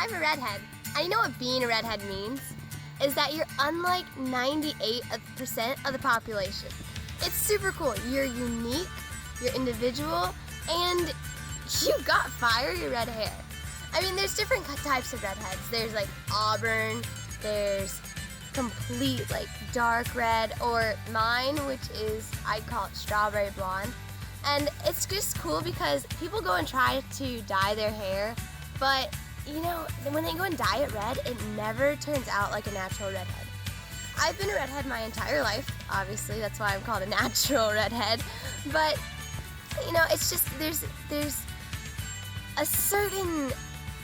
I'm a redhead. And you know what being a redhead means? Is that you're unlike 98% of the population. It's super cool. You're unique, you're individual, and you got fiery red hair. I mean, there's different types of redheads. There's like auburn, there's complete like dark red, or mine, which is, I call it strawberry blonde. And it's just cool because people go and try to dye their hair, but you know, when they go and dye it red, it never turns out like a natural redhead. I've been a redhead my entire life, obviously, that's why I'm called a natural redhead, but you know, it's just, there's a certain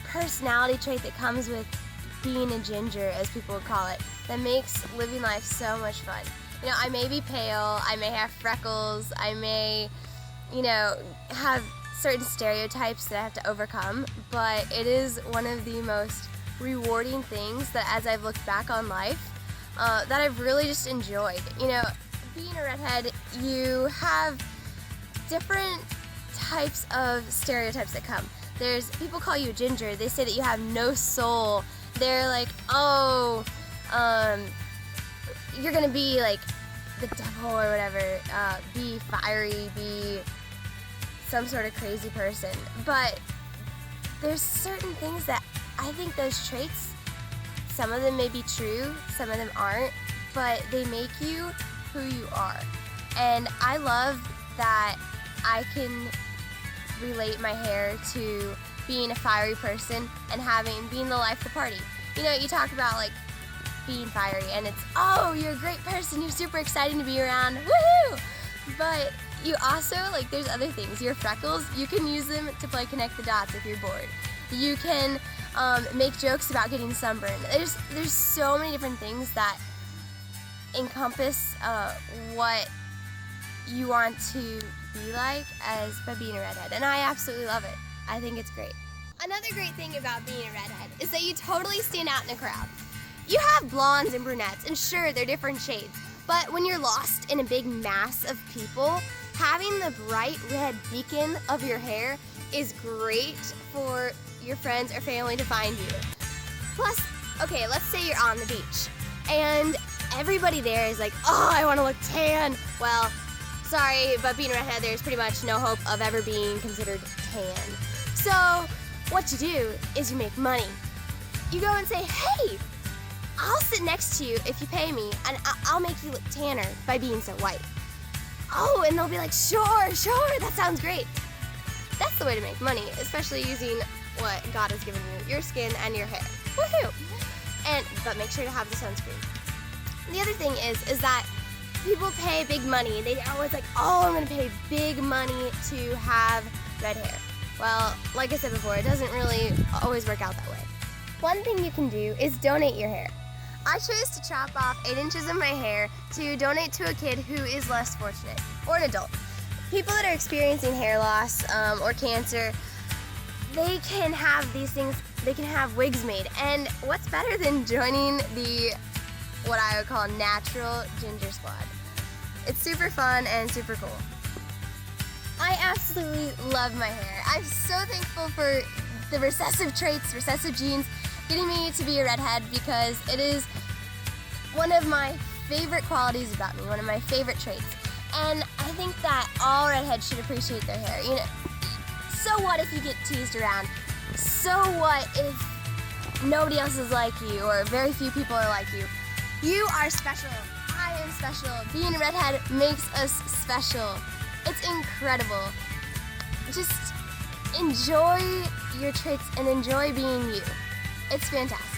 personality trait that comes with being a ginger, as people would call it, that makes living life so much fun. You know, I may be pale, I may have freckles, I may, you know, have certain stereotypes that I have to overcome, but it is one of the most rewarding things that, as I've looked back on life, that I've really just enjoyed. You know, being a redhead, you have different types of stereotypes that come. There's, people call you a ginger, they say that you have no soul. They're like, oh, you're gonna be like the devil or whatever, be fiery, be some sort of crazy person. But there's certain things that I think those traits, some of them may be true, some of them aren't, but they make you who you are. And I love that I can relate my hair to being a fiery person and being the life of the party. You know, you talk about like being fiery and it's, oh, you're a great person, you're super exciting to be around, woohoo! But you also, like, there's other things. Your freckles, you can use them to play connect the dots if you're bored. You can make jokes about getting sunburned. There's so many different things that encompass what you want to be like as by being a redhead, and I absolutely love it. I think it's great. Another great thing about being a redhead is that you totally stand out in a crowd. You have blondes and brunettes, and sure, they're different shades, but when you're lost in a big mass of people, having the bright red beacon of your hair is great for your friends or family to find you. Plus, okay, let's say you're on the beach, and everybody there is like, oh, I want to look tan. Well, sorry, but being a redhead, there's pretty much no hope of ever being considered tan. So what you do is you make money. You go and say, hey, I'll sit next to you if you pay me, and I'll make you look tanner by being so white. Oh, and they'll be like, sure, that sounds great. That's the way to make money, especially using what God has given you, your skin and your hair. Woohoo! But make sure to have the sunscreen. The other thing is that people pay big money. They're always like, oh, I'm gonna pay big money to have red hair. Well, like I said before, it doesn't really always work out that way. One thing you can do is donate your hair. I chose to chop off 8 inches of my hair to donate to a kid who is less fortunate, or an adult. People that are experiencing hair loss or cancer, they can have these things, they can have wigs made. And what's better than joining what I would call natural ginger squad? It's super fun and super cool. I absolutely love my hair. I'm so thankful for the recessive traits, recessive genes, getting me to be a redhead, because it is one of my favorite qualities about me, one of my favorite traits. And I think that all redheads should appreciate their hair. You know, so what if you get teased around? So what if nobody else is like you, or very few people are like you? You are special. I am special. Being a redhead makes us special. It's incredible. Just enjoy your traits and enjoy being you. It's fantastic.